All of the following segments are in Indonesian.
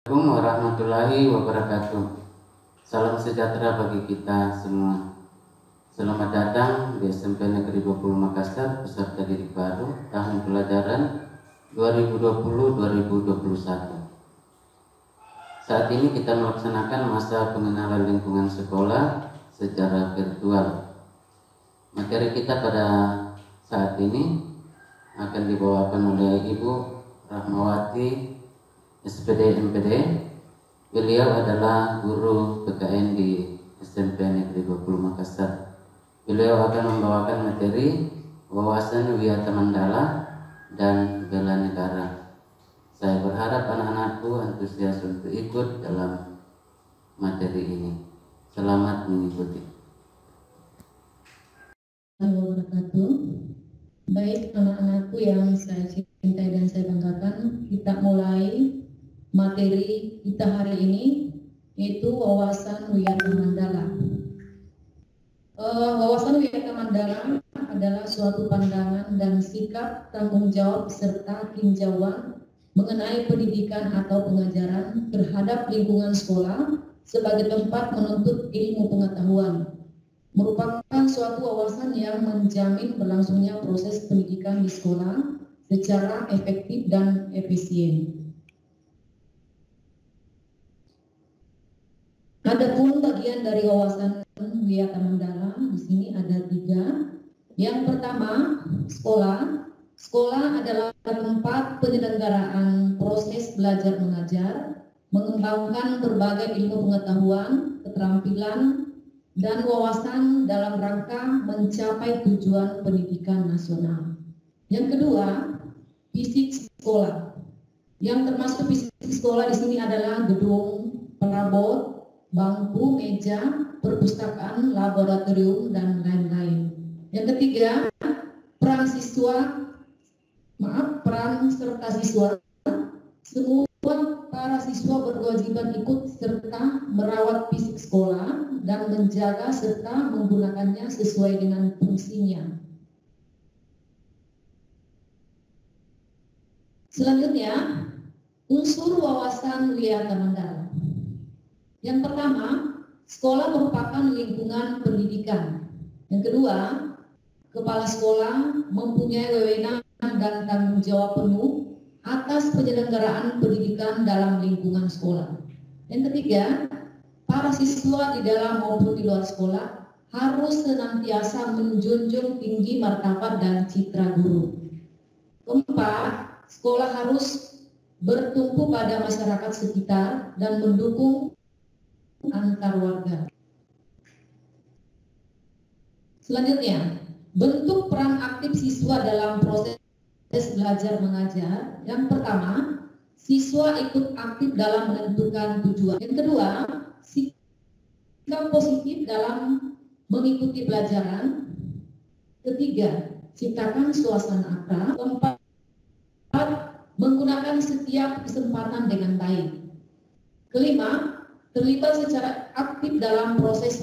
Assalamualaikum warahmatullahi wabarakatuh. Salam sejahtera bagi kita semua. Selamat datang di SMP Negeri 20 Makassar peserta didik baru tahun pelajaran 2020-2021. Saat ini kita melaksanakan masa pengenalan lingkungan sekolah secara virtual. Materi kita pada saat ini akan dibawakan oleh Ibu Rahmawati SPD MPD. Beliau adalah guru PKN di SMP Negeri 20 Makassar. Beliau akan membawakan materi wawasan Wiyata Mandala dan bela negara. Saya berharap anak-anakku antusias untuk ikut dalam materi ini. Selamat mengikuti. Wabarakatuh. Baik anak-anakku yang saya cintai dan saya banggakan, kita mulai materi kita hari ini, yaitu wawasan Wiyata Mandala. Wawasan Wiyata Mandala adalah suatu pandangan dan sikap tanggung jawab serta tinjauan mengenai pendidikan atau pengajaran terhadap lingkungan sekolah sebagai tempat menuntut ilmu pengetahuan. Merupakan suatu wawasan yang menjamin berlangsungnya proses pendidikan di sekolah secara efektif dan efisien. Adapun bagian dari wawasan Wiyata Mandala di sini ada 3. Yang pertama, sekolah. Sekolah adalah tempat penyelenggaraan proses belajar mengajar, mengembangkan berbagai ilmu pengetahuan, keterampilan, dan wawasan dalam rangka mencapai tujuan pendidikan nasional. Yang kedua, fisik sekolah. Yang termasuk fisik sekolah di sini adalah gedung, perabot, bangku, meja, perpustakaan, laboratorium, dan lain-lain. Yang ketiga, peran serta siswa. Semua para siswa berkewajiban ikut serta merawat fisik sekolah dan menjaga serta menggunakannya sesuai dengan fungsinya. Selanjutnya, unsur wawasan Wiyata Mandala. Yang pertama, sekolah merupakan lingkungan pendidikan. Yang kedua, kepala sekolah mempunyai wewenang dan tanggung jawab penuh atas penyelenggaraan pendidikan dalam lingkungan sekolah. Yang ketiga, para siswa di dalam maupun di luar sekolah harus senantiasa menjunjung tinggi martabat dan citra guru. Keempat, sekolah harus bertumpu pada masyarakat sekitar dan mendukung antar warga. Selanjutnya, bentuk peran aktif siswa dalam proses belajar mengajar. Yang pertama, siswa ikut aktif dalam menentukan tujuan. Yang kedua, sikap positif dalam mengikuti pelajaran. Ketiga, ciptakan suasana akrab. Keempat, menggunakan setiap kesempatan dengan baik. Kelima, terlibat secara aktif dalam proses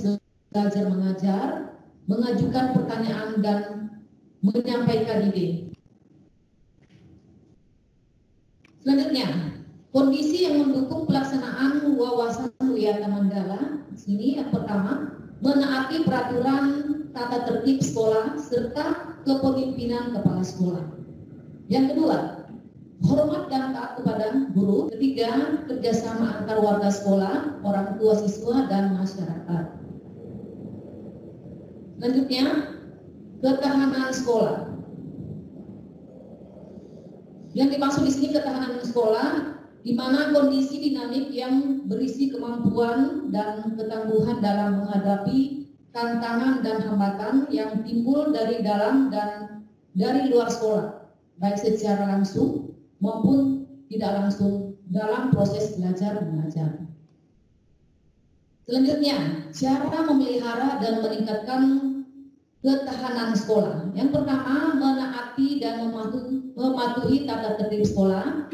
belajar mengajar, mengajukan pertanyaan dan menyampaikan ide. Selanjutnya, kondisi yang mendukung pelaksanaan wawasan Wiyata Mandala. Sini yang pertama, menaati peraturan tata tertib sekolah serta kepemimpinan kepala sekolah. Yang kedua, hormat dan taat kepada guru. Ketiga, kerjasama antar warga sekolah, orang tua siswa, dan masyarakat. Selanjutnya, ketahanan sekolah. Yang dimaksud di sini ketahanan sekolah, di mana kondisi dinamik yang berisi kemampuan dan ketangguhan dalam menghadapi tantangan dan hambatan yang timbul dari dalam dan dari luar sekolah, baik secara langsung maupun tidak langsung dalam proses belajar mengajar. Selanjutnya, cara memelihara dan meningkatkan ketahanan sekolah. Yang pertama, menaati dan mematuhi tata tertib sekolah.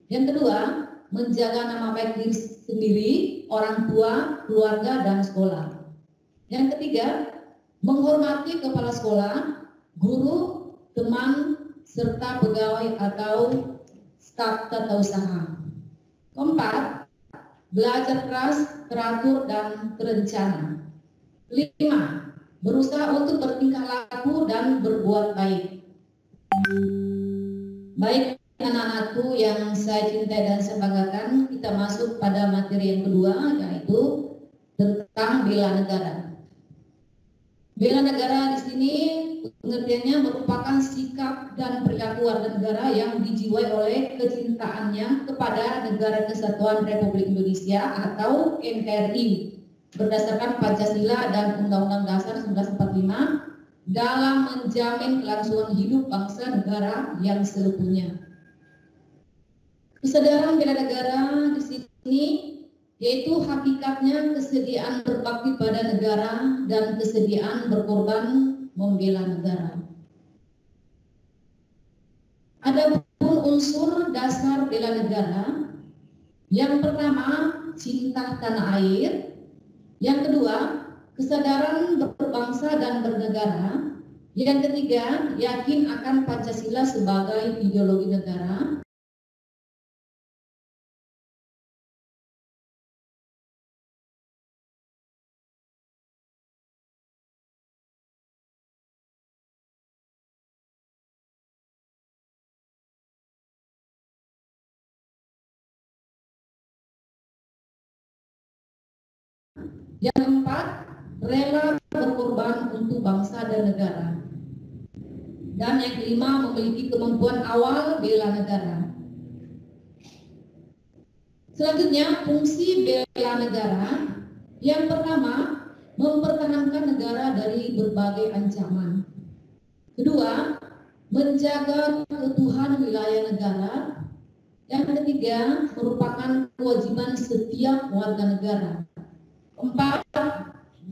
Yang kedua, menjaga nama baik diri sendiri, orang tua, keluarga, dan sekolah. Yang ketiga, menghormati kepala sekolah, guru, teman, serta pegawai atau staf tata usaha. Keempat, belajar keras, teratur, dan terencana. 5. Berusaha untuk bertingkah laku dan berbuat baik. Baik anak-anakku yang saya cintai dan saya banggakan, kita masuk pada materi yang kedua, yaitu tentang bela negara. Bela negara di sini pengertiannya merupakan sikap dan perilaku warga negara yang dijiwai oleh kecintaannya kepada Negara Kesatuan Republik Indonesia atau NKRI berdasarkan Pancasila dan Undang-Undang Dasar 1945 dalam menjamin kelangsungan hidup bangsa negara yang seutuhnya. Kesadaran bela negara di sini yaitu hakikatnya kesediaan berbakti pada negara dan kesediaan berkorban membela negara. Ada pun unsur dasar bela negara. Yang pertama, cinta tanah air. Yang kedua, kesadaran berbangsa dan bernegara. Yang ketiga, yakin akan Pancasila sebagai ideologi negara. Yang keempat, rela berkorban untuk bangsa dan negara. Dan yang kelima, memiliki kemampuan awal bela negara. Selanjutnya, fungsi bela negara. Yang pertama, mempertahankan negara dari berbagai ancaman. Kedua, menjaga keutuhan wilayah negara. Yang ketiga, merupakan kewajiban setiap warga negara. 4.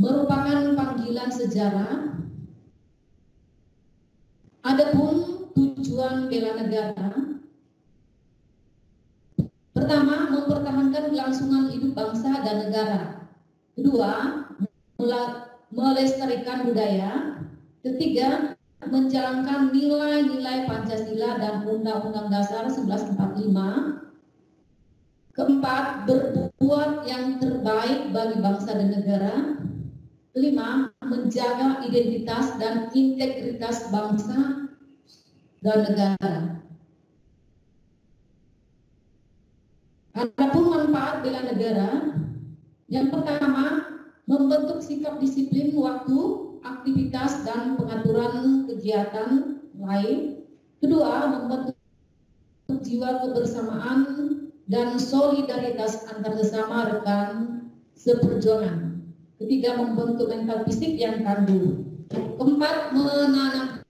Merupakan panggilan sejarah. Adapun tujuan bela negara, pertama, mempertahankan kelangsungan hidup bangsa dan negara. Kedua, melestarikan budaya. Ketiga, menjalankan nilai-nilai Pancasila dan Undang-Undang Dasar 1945. Keempat, berbuat yang terbaik bagi bangsa dan negara. Kelima, menjaga identitas dan integritas bangsa dan negara. Adapun manfaat bela negara, yang pertama, membentuk sikap disiplin waktu, aktivitas, dan pengaturan kegiatan lain. Kedua, membentuk jiwa kebersamaan dan solidaritas antar sesama rekan seperjuangan. Ketiga, membentuk mental fisik yang tangguh. Keempat, menanamkan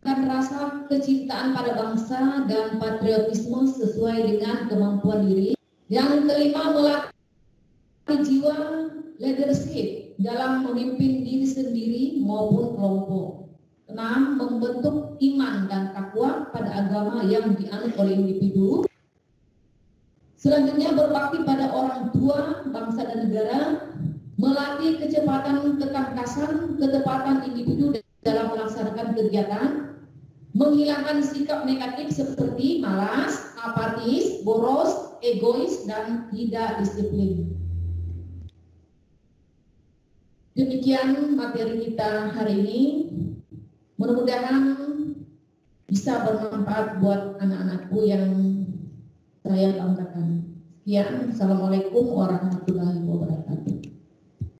rasa kecintaan pada bangsa dan patriotisme sesuai dengan kemampuan diri. Yang kelima, melatih jiwa leadership dalam memimpin diri sendiri maupun kelompok. Enam, membentuk iman dan takwa pada agama yang dianut oleh individu. Selanjutnya, berbakti pada orang tua, bangsa dan negara, melatih kecepatan, ketangkasan, ketepatan individu dalam melaksanakan kegiatan, menghilangkan sikap negatif seperti malas, apatis, boros, egois, dan tidak disiplin. Demikian materi kita hari ini. Mudah-mudahan bisa bermanfaat buat anak-anakku yang saya banggakan. Sekian, Assalamualaikum warahmatullahi wabarakatuh.